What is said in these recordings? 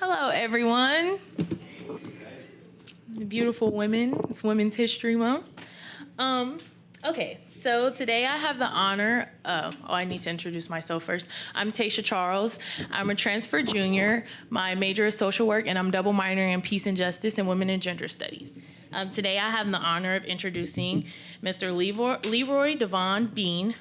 Hello, everyone. Beautiful women. It's Women's History Month. Okay, so today I have the honor of, I need to introduce myself first. I'm Tasha Charles. I'm a transfer junior. My major is social work, and I'm double minoring in peace and justice and women and gender studies. Today I have the honor of introducing Mr. Leroy Bean,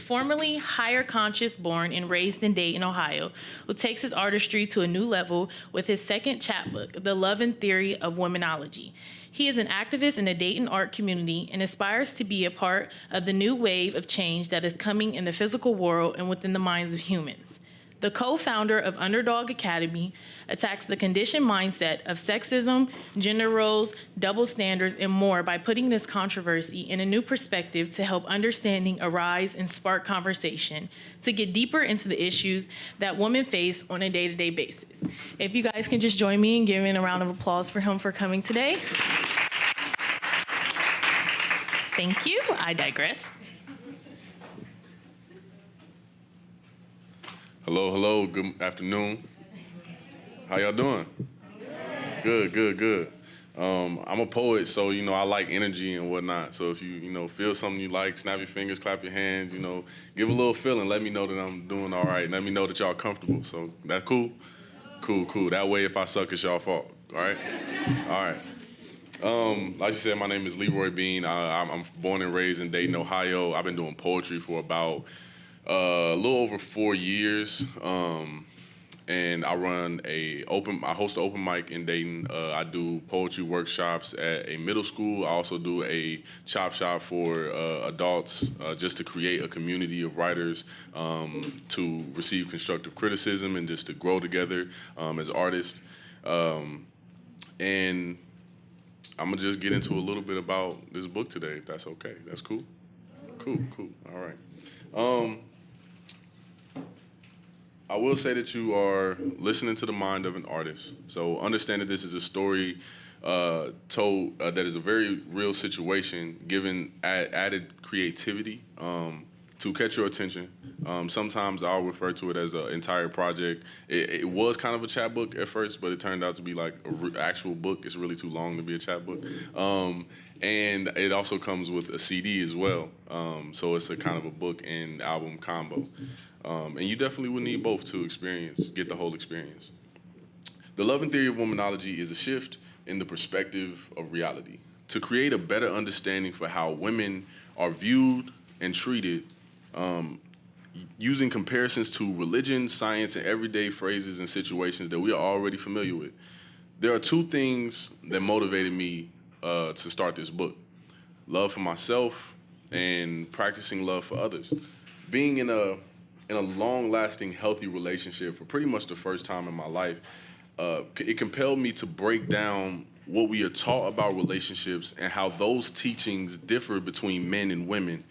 formerly higher conscious born and raised in Dayton, Ohio, who takes his artistry to a new level with his second chapbook, The Love and Theory of Womanology. He is an activist in the Dayton art community and aspires to be a part of the new wave of change that is coming in the physical world and within the minds of humans. The co-founder of Underdog Academy attacks the conditioned mindset of sexism, gender roles, double standards, and more by putting this controversy in a new perspective to help understanding arise and spark conversation to get deeper into the issues that women face on a day-to-day basis. If you guys can just join me in giving a round of applause for him for coming today. Thank you. I digress. Hello, good afternoon. How y'all doing? Good. I'm a poet, so, I like energy and whatnot. So if you feel something you like, snap your fingers, clap your hands, give a little feeling, let me know that I'm doing all right. Let me know that y'all comfortable. So that cool? Cool. That way, if I suck, it's y'all fault, all right? All right. Like you said, my name is Leroy Bean. I'm born and raised in Dayton, Ohio. I've been doing poetry for about a little over 4 years, and I host an open mic in Dayton. I do poetry workshops at a middle school. I also do a chop shop for adults, just to create a community of writers to receive constructive criticism and just to grow together as artists. And I'm gonna just get into a little bit about this book today, if that's okay. That's cool? Cool. All right. I will say that you are listening to the mind of an artist. So understand that this is a story told that is a very real situation, given added creativity to catch your attention. Sometimes I'll refer to it as an entire project. It was kind of a chapbook at first, but it turned out to be like an actual book. It's really too long to be a chapbook. And it also comes with a CD as well. So it's a kind of a book and album combo. And you definitely would need both to get the whole experience. The Love and Theory of Womanology is a shift in the perspective of reality to create a better understanding for how women are viewed and treated, using comparisons to religion, science, and everyday phrases and situations that we are already familiar with. There are two things that motivated me to start this book: love for myself and practicing love for others. Being in a long-lasting, healthy relationship for pretty much the first time in my life, it compelled me to break down what we are taught about relationships and how those teachings differ between men and women.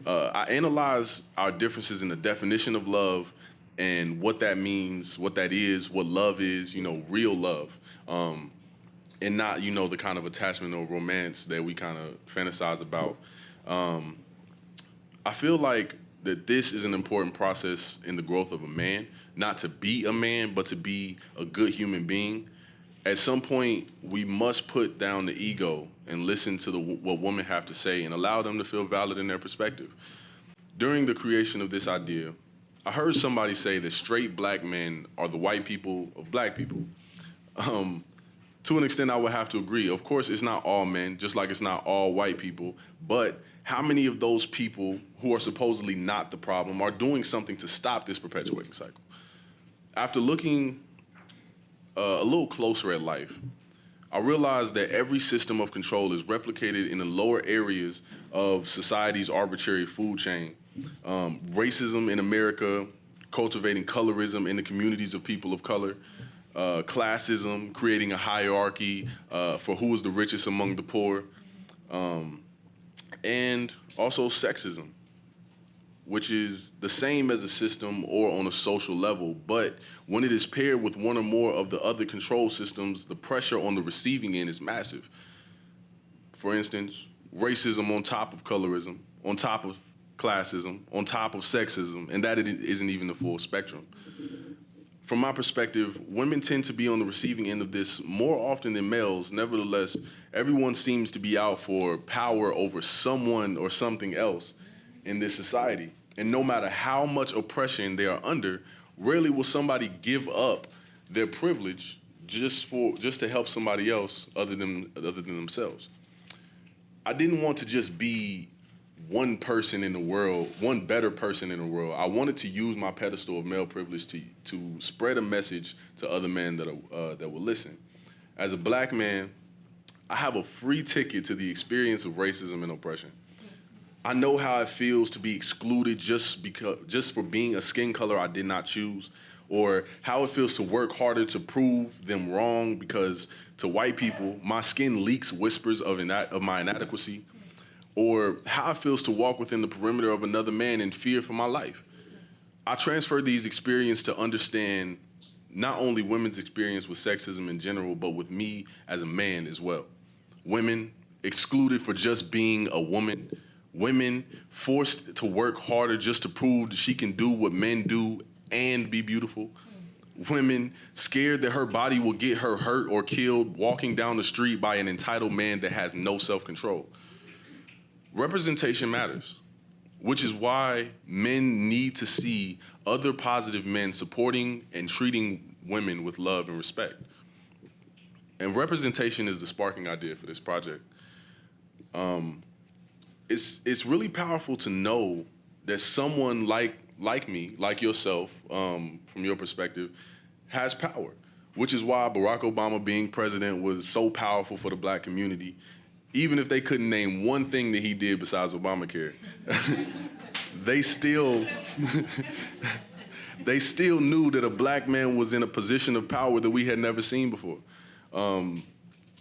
I analyzed our differences in the definition of love and what that means, what that is, what love is, real love, and not, the kind of attachment or romance that we kind of fantasize about. I feel like that this is an important process in the growth of a man, not to be a man, but to be a good human being. At some point, we must put down the ego and listen to what women have to say and allow them to feel valid in their perspective. During the creation of this idea, I heard somebody say that straight black men are the white people of black people. To an extent, I would have to agree. Of course, it's not all men, just like it's not all white people, but how many of those people who are supposedly not the problem are doing something to stop this perpetuating cycle? After looking a little closer at life, I realized that every system of control is replicated in the lower areas of society's arbitrary food chain. Racism in America, cultivating colorism in the communities of people of color, classism, creating a hierarchy for who is the richest among the poor, and also sexism, which is the same as a system or on a social level, but when it is paired with one or more of the other control systems, the pressure on the receiving end is massive. For instance, racism on top of colorism, on top of classism, on top of sexism, and that it isn't even the full spectrum. from my perspective, women tend to be on the receiving end of this more often than males. Nevertheless, everyone seems to be out for power over someone or something else in this society. And no matter how much oppression they are under, rarely will somebody give up their privilege just to help somebody else other than themselves. I didn't want to just be one person in the world, one better person in the world. I wanted to use my pedestal of male privilege to spread a message to other men that will listen. As a black man, I have a free ticket to the experience of racism and oppression. I know how it feels to be excluded just for being a skin color I did not choose, or how it feels to work harder to prove them wrong because to white people, my skin leaks whispers of my inadequacy, or how it feels to walk within the perimeter of another man in fear for my life. I transferred these experiences to understand not only women's experience with sexism in general, but with me as a man as well. Women excluded for just being a woman, women forced to work harder just to prove that she can do what men do and be beautiful. Women scared that her body will get her hurt or killed walking down the street by an entitled man that has no self-control. Representation matters, which is why men need to see other positive men supporting and treating women with love and respect. And representation is the sparking idea for this project. It's really powerful to know that someone like me, like yourself, from your perspective, has power, which is why Barack Obama being president was so powerful for the black community, even if they couldn't name one thing that he did besides Obamacare. they still knew that a black man was in a position of power that we had never seen before.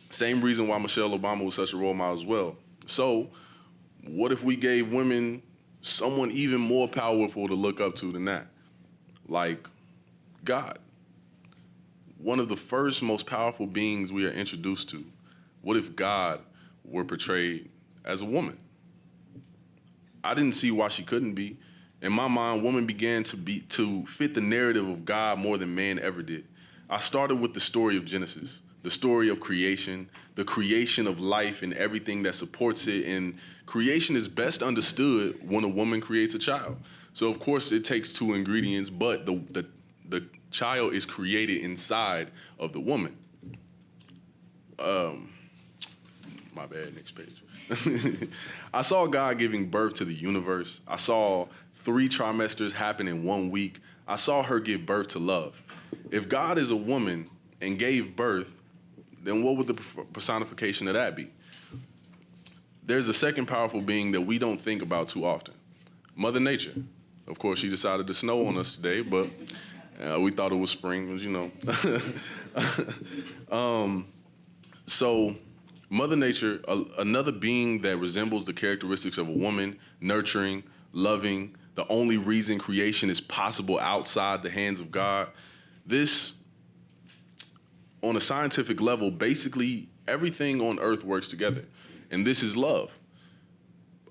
Same reason why Michelle Obama was such a role model as well. So what if we gave women someone even more powerful to look up to than that? Like God. One of the first most powerful beings we are introduced to. What if God were portrayed as a woman? I didn't see why she couldn't be. In my mind, woman began to fit the narrative of God more than man ever did. I started with the story of Genesis, the story of creation, the creation of life and everything that supports it. And creation is best understood when a woman creates a child. So of course it takes two ingredients, but the child is created inside of the woman. My bad, next page. I saw God giving birth to the universe. I saw 3 trimesters happen in 1 week. I saw her give birth to love. If God is a woman and gave birth, then what would the personification of that be? There's a second powerful being that we don't think about too often. Mother Nature. Of course, she decided to snow on us today, but we thought it was spring, you know. So Mother Nature, another being that resembles the characteristics of a woman, nurturing, loving, the only reason creation is possible outside the hands of God. This, on a scientific level, basically everything on earth works together. And this is love.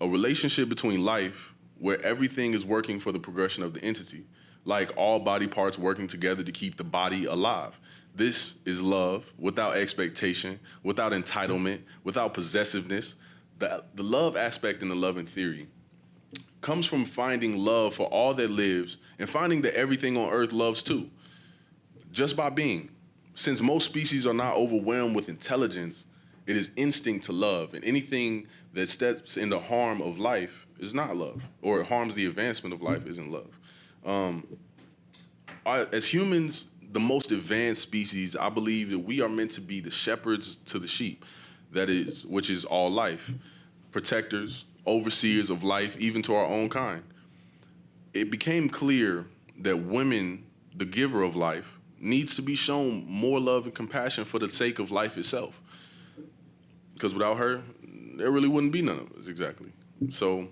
A relationship between life where everything is working for the progression of the entity, like all body parts working together to keep the body alive. This is love without expectation, without entitlement, without possessiveness. The love aspect in the love in theory comes from finding love for all that lives and finding that everything on earth loves too, just by being. Since most species are not overwhelmed with intelligence, it is instinct to love, and anything that steps into harm of life is not love, or it harms the advancement of life isn't love. As humans, the most advanced species, I believe that we are meant to be the shepherds to the sheep, which is all life, protectors, overseers of life, even to our own kind. It became clear that women, the giver of life, needs to be shown more love and compassion for the sake of life itself. Because without her, there really wouldn't be none of us, exactly. So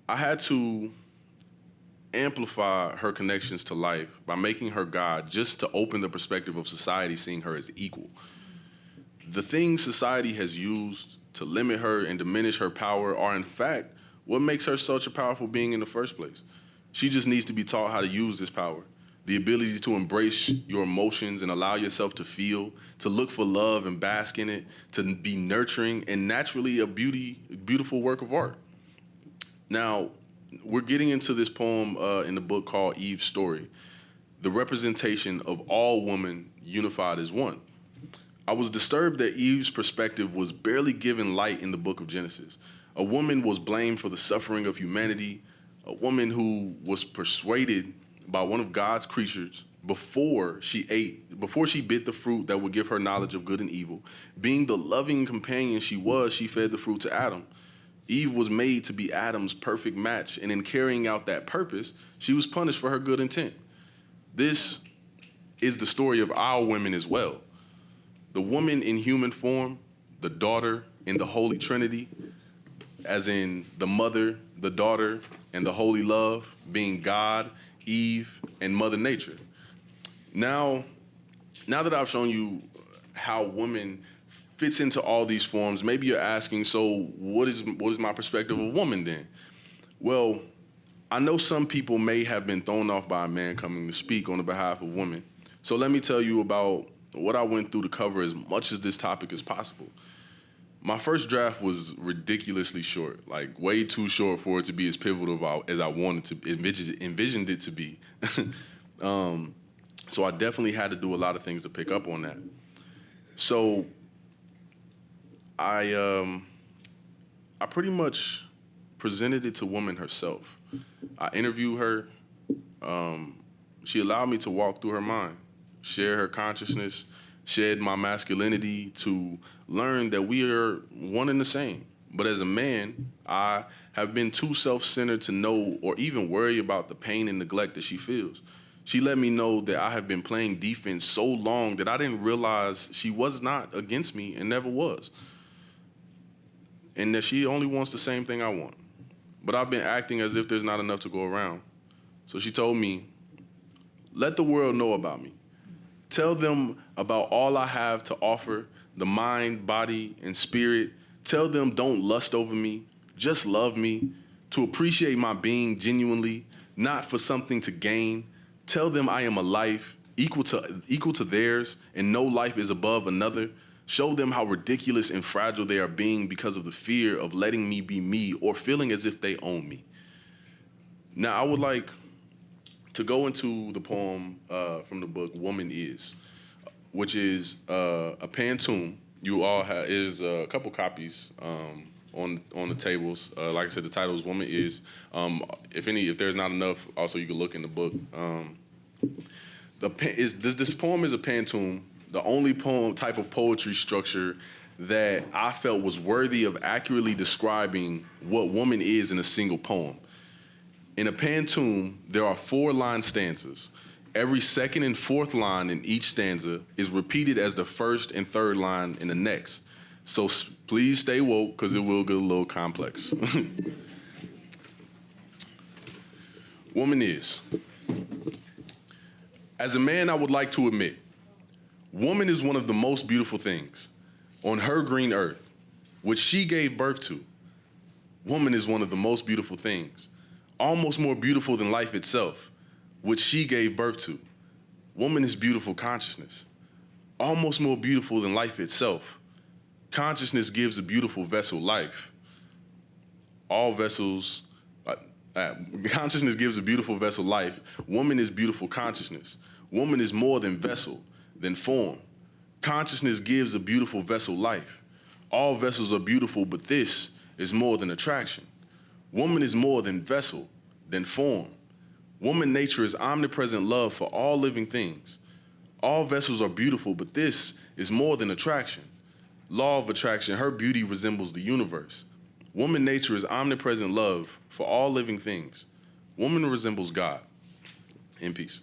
I had to amplify her connections to life by making her God, just to open the perspective of society seeing her as equal. The things society has used to limit her and diminish her power are in fact what makes her such a powerful being in the first place. She just needs to be taught how to use this power. the ability to embrace your emotions and allow yourself to feel, to look for love and bask in it, to be nurturing, and naturally a beautiful work of art. Now, we're getting into this poem in the book called Eve's Story, the representation of all women unified as one. I was disturbed that Eve's perspective was barely given light in the book of Genesis. A woman was blamed for the suffering of humanity, a woman who was persuaded by one of God's creatures before she bit the fruit that would give her knowledge of good and evil. Being the loving companion she was, she fed the fruit to Adam. Eve was made to be Adam's perfect match, and in carrying out that purpose, she was punished for her good intent. This is the story of our women as well. The woman in human form, the daughter in the Holy Trinity, as in the mother, the daughter, and the holy love, being God, Eve, and Mother Nature. Now that I've shown you how woman fits into all these forms, maybe you're asking, so what is my perspective of woman then? Well, I know some people may have been thrown off by a man coming to speak on the behalf of women. So let me tell you about what I went through to cover as much of this topic as possible. My first draft was ridiculously short, like way too short for it to be as pivotal as I wanted to, envisioned it to be. So I definitely had to do a lot of things to pick up on that. So I pretty much presented it to woman herself. I interviewed her. She allowed me to walk through her mind, share her consciousness, shed my masculinity to learn that we are one and the same. But as a man, I have been too self-centered to know or even worry about the pain and neglect that she feels. She let me know that I have been playing defense so long that I didn't realize she was not against me and never was. And that she only wants the same thing I want. But I've been acting as if there's not enough to go around. So she told me, let the world know about me. Tell them about all I have to offer, the mind, body, and spirit. Tell them don't lust over me, just love me, to appreciate my being genuinely, not for something to gain. Tell them I am a life equal to theirs, and no life is above another. Show them how ridiculous and fragile they are being because of the fear of letting me be me or feeling as if they own me. Now, I would like to go into the poem from the book Woman Is, which is a pantoum. You all have is a couple copies on the tables. Like I said, the title is Woman Is. If there's not enough, also you can look in the book. This poem is a pantoum, the only type of poetry structure that I felt was worthy of accurately describing what woman is in a single poem. In a pantoum, there are 4-line stanzas. Every second and fourth line in each stanza is repeated as the first and third line in the next. So please stay woke, because it will get a little complex. Woman is. As a man, I would like to admit, woman is one of the most beautiful things on her green earth, which she gave birth to. Woman is one of the most beautiful things, almost more beautiful than life itself, which she gave birth to. Woman is beautiful consciousness, almost more beautiful than life itself. Consciousness gives a beautiful vessel life. Consciousness gives a beautiful vessel life. Woman is beautiful consciousness. Woman is more than vessel, than form. Consciousness gives a beautiful vessel life. All vessels are beautiful, but this is more than attraction. Woman is more than vessel, than form. Woman nature is omnipresent love for all living things. All vessels are beautiful, but this is more than attraction. Law of attraction, her beauty resembles the universe. Woman nature is omnipresent love for all living things. Woman resembles God. In peace.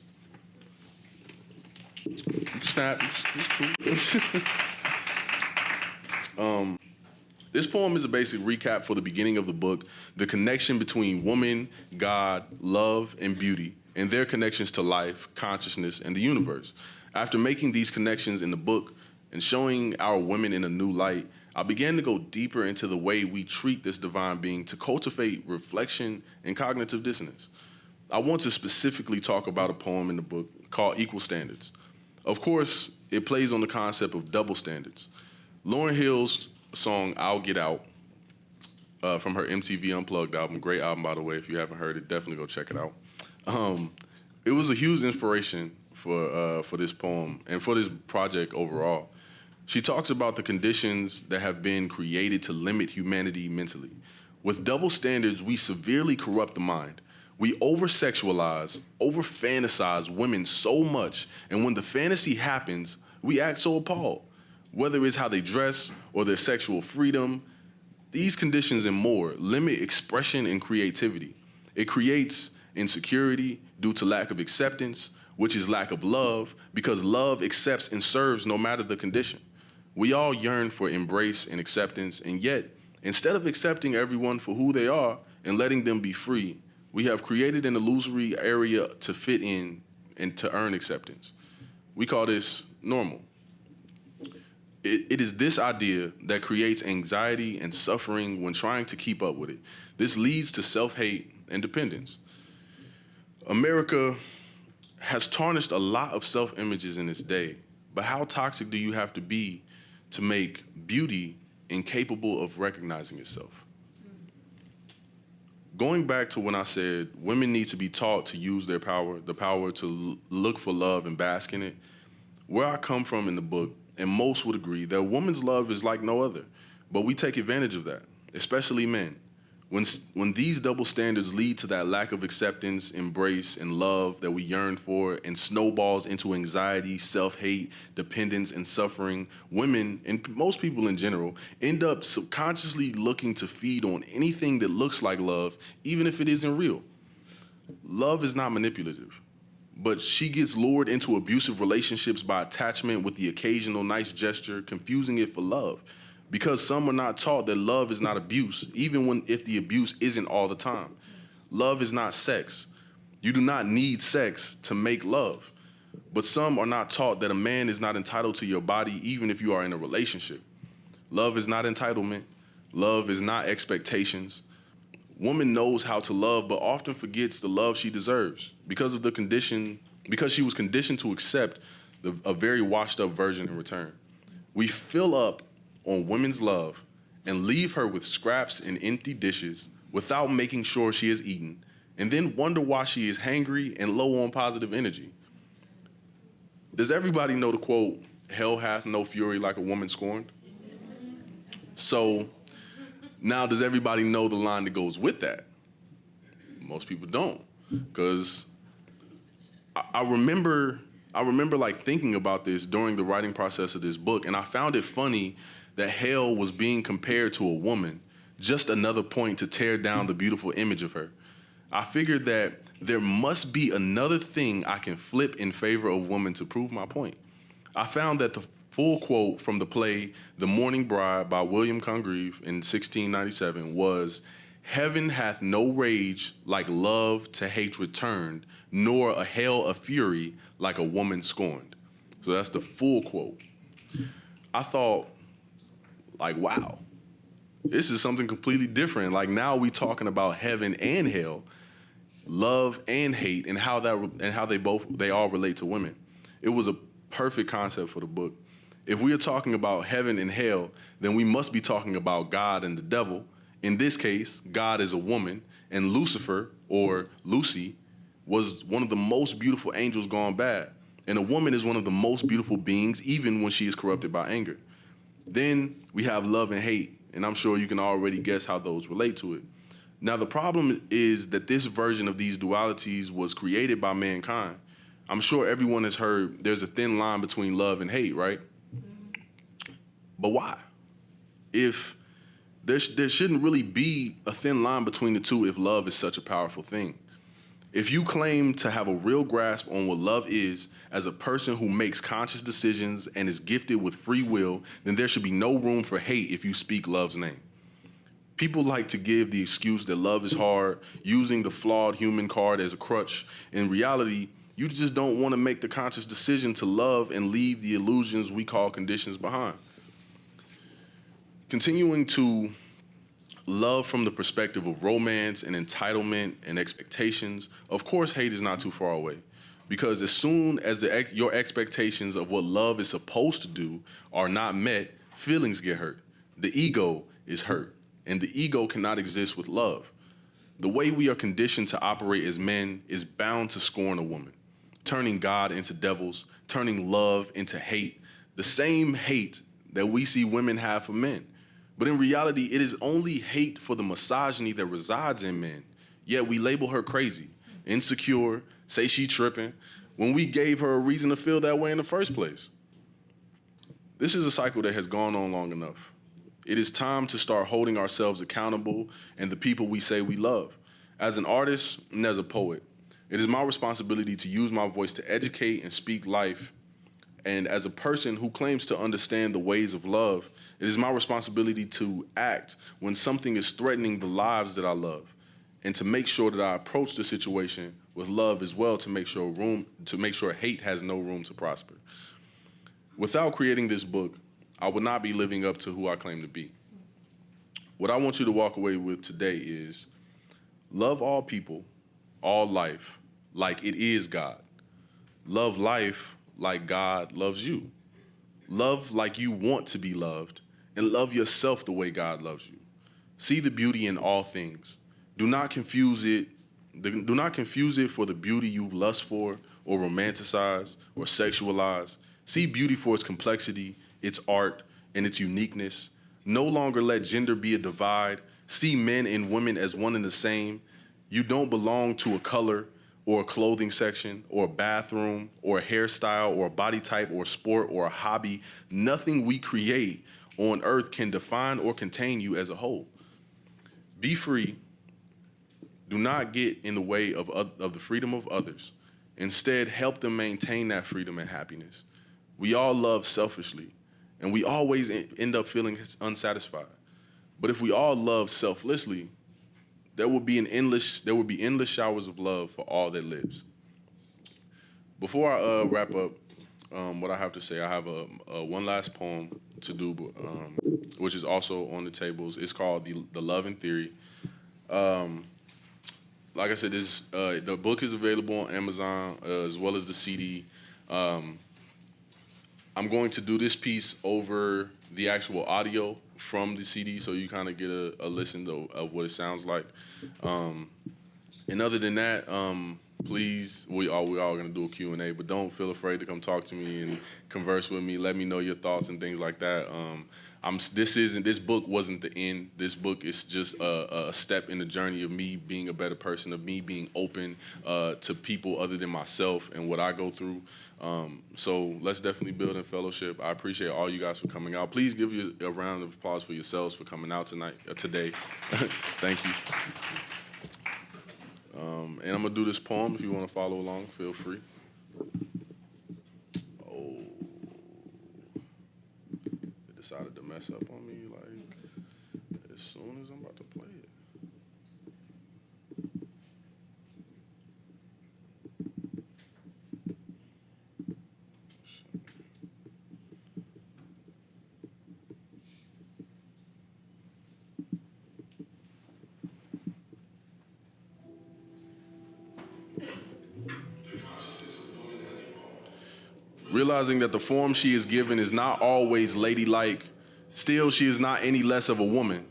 Snap, it's cool. This poem is a basic recap for the beginning of the book, the connection between woman, God, love, and beauty, and their connections to life, consciousness, and the universe. After making these connections in the book and showing our women in a new light, I began to go deeper into the way we treat this divine being to cultivate reflection and cognitive dissonance. I want to specifically talk about a poem in the book called Equal Standards. Of course, it plays on the concept of double standards. Lauryn Hill's song I'll Get Out from her MTV Unplugged album, great album by the way, if you haven't heard it, definitely go check it out. It was a huge inspiration for this poem and for this project overall. She talks about the conditions that have been created to limit humanity mentally. With double standards, we severely corrupt the mind. We over-sexualize, over-fantasize women so much, and when the fantasy happens, we act so appalled. Whether it's how they dress or their sexual freedom, these conditions and more limit expression and creativity. It creates insecurity due to lack of acceptance, which is lack of love, because love accepts and serves no matter the condition. We all yearn for embrace and acceptance, and yet, instead of accepting everyone for who they are and letting them be free, we have created an illusory area to fit in and to earn acceptance. We call this normal. It is this idea that creates anxiety and suffering when trying to keep up with it. This leads to self-hate and dependence. America has tarnished a lot of self-images in its day, but how toxic do you have to be to make beauty incapable of recognizing itself? Going back to when I said women need to be taught to use their power, the power to look for love and bask in it, where I come from in the book, and most would agree that a woman's love is like no other, but we take advantage of that, especially men. When these double standards lead to that lack of acceptance, embrace, and love that we yearn for and snowballs into anxiety, self-hate, dependence, and suffering, women, and most people in general, end up subconsciously looking to feed on anything that looks like love, even if it isn't real. Love is not manipulative, but she gets lured into abusive relationships by attachment with the occasional nice gesture, confusing it for love. Because some are not taught that love is not abuse, even if the abuse isn't all the time. Love is not sex. You do not need sex to make love. But some are not taught that a man is not entitled to your body even if you are in a relationship. Love is not entitlement. Love is not expectations. Woman knows how to love but often forgets the love she deserves because she was conditioned to accept a very washed up version in return. We fill up on women's love and leave her with scraps and empty dishes without making sure she has eaten, and then wonder why she is hangry and low on positive energy. Does everybody know the quote, "Hell hath no fury like a woman scorned"? So now does everybody know the line that goes with that? Most people don't, because I remember like thinking about this during the writing process of this book, and I found it funny that hell was being compared to a woman, just another point to tear down the beautiful image of her. I figured that there must be another thing I can flip in favor of women to prove my point. I found that the full quote from the play The Mourning Bride by William Congreve in 1697 was, "Heaven hath no rage like love to hatred turned, nor a hell of fury like a woman scorned." So that's the full quote. I thought, like, wow, this is something completely different. Like, now we talking about heaven and hell, love and hate, and how they all relate to women. It was a perfect concept for the book. If we are talking about heaven and hell, then we must be talking about God and the devil. In this case, God is a woman, and Lucifer, or Lucy, was one of the most beautiful angels gone bad. And a woman is one of the most beautiful beings, even when she is corrupted by anger. Then we have love and hate, and I'm sure you can already guess how those relate to it. Now, the problem is that this version of these dualities was created by mankind. I'm sure everyone has heard there's a thin line between love and hate, right? But why? If there shouldn't really be a thin line between the two if love is such a powerful thing. If you claim to have a real grasp on what love is as a person who makes conscious decisions and is gifted with free will, then there should be no room for hate if you speak love's name. People like to give the excuse that love is hard, using the flawed human card as a crutch. In reality, you just don't want to make the conscious decision to love and leave the illusions we call conditions behind. Continuing to love from the perspective of romance and entitlement and expectations, of course hate is not too far away. Because as soon as your expectations of what love is supposed to do are not met, feelings get hurt. The ego is hurt, and the ego cannot exist with love. The way we are conditioned to operate as men is bound to scorn a woman, turning God into devils, turning love into hate, the same hate that we see women have for men. But in reality, it is only hate for the misogyny that resides in men, yet we label her crazy, insecure, say she tripping, when we gave her a reason to feel that way in the first place. This is a cycle that has gone on long enough. It is time to start holding ourselves accountable and the people we say we love. As an artist and as a poet, it is my responsibility to use my voice to educate and speak life. And as a person who claims to understand the ways of love, it is my responsibility to act when something is threatening the lives that I love, and to make sure that I approach the situation with love as well, to make sure hate has no room to prosper. Without creating this book, I would not be living up to who I claim to be. What I want you to walk away with today is love all people, all life, like it is God. Love life like God loves you. Love like you want to be loved, and love yourself the way God loves you. See the beauty in all things. Do not confuse it for the beauty you lust for or romanticize or sexualize. See beauty for its complexity, its art, and its uniqueness. No longer let gender be a divide. See men and women as one and the same. You don't belong to a color or a clothing section or a bathroom or a hairstyle or a body type or a sport or a hobby. Nothing we create on earth can define or contain you as a whole. Be free. Do not get in the way of the freedom of others. Instead, help them maintain that freedom and happiness. We all love selfishly, and we always end up feeling unsatisfied. But if we all love selflessly, there will be endless showers of love for all that lives. Before I wrap up what I have to say, I have a one last poem to do, which is also on the tables. It's called The Love in Theory. Like I said, the book is available on Amazon as well as the CD. I'm going to do this piece over the actual audio from the CD, so you kind of get a listen of what it sounds like. And other than that, please, we all gonna do a Q&A, but don't feel afraid to come talk to me and converse with me. Let me know your thoughts and things like that. This book wasn't the end. This book is just a step in the journey of me being a better person, of me being open to people other than myself and what I go through. So let's definitely build in fellowship. I appreciate all you guys for coming out. Please give you a round of applause for yourselves for coming out today. Thank you. And I'm gonna do this poem. If you want to follow along, feel free. Oh, it decided to mess up on me like as soon as I'm about to play it. Realizing that the form she is given is not always ladylike, still she is not any less of a woman.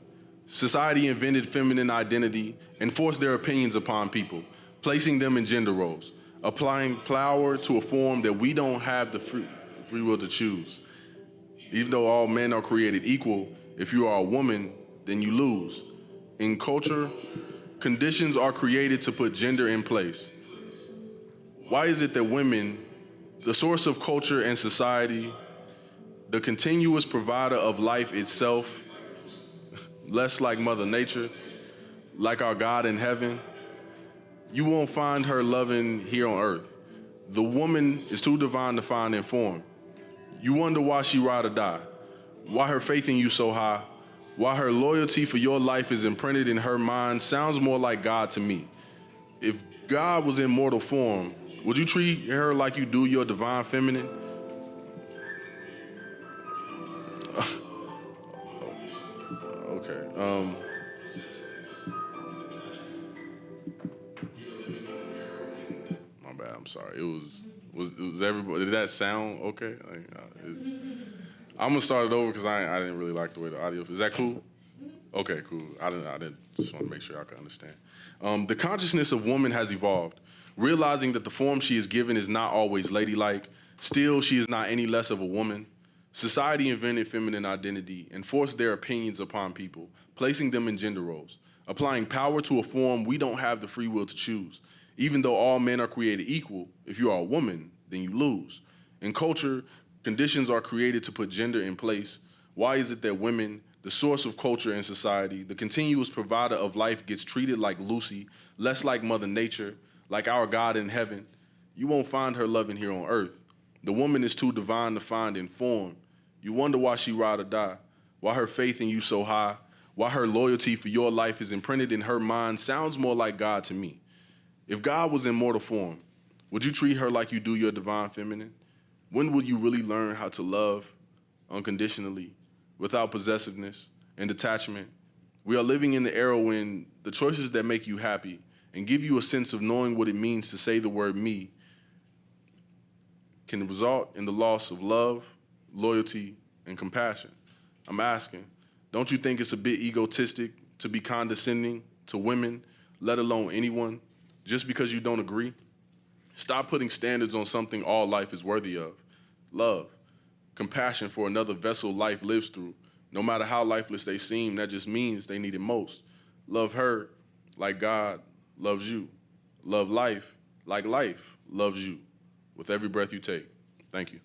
Society invented feminine identity and forced their opinions upon people, placing them in gender roles, applying power to a form that we don't have the free will to choose. Even though all men are created equal, if you are a woman, then you lose. In culture, conditions are created to put gender in place. Why is it that women, the source of culture and society, the continuous provider of life itself, less like Mother Nature, like our God in heaven, you won't find her loving here on earth. The woman is too divine to find in form. You wonder why she ride or die, why her faith in you so high, why her loyalty for your life is imprinted in her mind sounds more like God to me. If God was in mortal form, would you treat her like you do your divine feminine? Okay. sorry. It was everybody. Did that sound okay? I'm gonna start it over because I didn't really like the way the audio. Is that cool? Okay, cool. I didn't just want to make sure y'all can understand. The consciousness of woman has evolved, realizing that the form she is given is not always ladylike. Still, she is not any less of a woman. Society invented feminine identity and forced their opinions upon people, placing them in gender roles, applying power to a form we don't have the free will to choose. Even though all men are created equal, if you are a woman, then you lose. In culture, conditions are created to put gender in place. Why is it that women, the source of culture and society, the continuous provider of life, gets treated like Lucy, less like Mother Nature, like our God in heaven? You won't find her loving here on earth. The woman is too divine to find in form. You wonder why she ride or die, why her faith in you so high, why her loyalty for your life is imprinted in her mind. Sounds more like God to me. If God was in mortal form, would you treat her like you do your divine feminine? When will you really learn how to love unconditionally, without possessiveness and detachment? We are living in the era when the choices that make you happy and give you a sense of knowing what it means to say the word me can result in the loss of love, loyalty, and compassion. I'm asking, don't you think it's a bit egotistic to be condescending to women, let alone anyone, just because you don't agree? Stop putting standards on something all life is worthy of. Love, compassion for another vessel life lives through. No matter how lifeless they seem, that just means they need it most. Love her like God loves you. Love life like life loves you. With every breath you take. Thank you.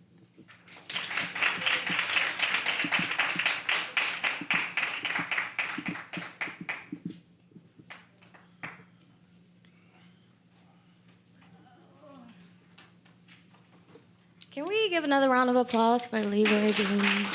Can we give another round of applause for Leroy Bean?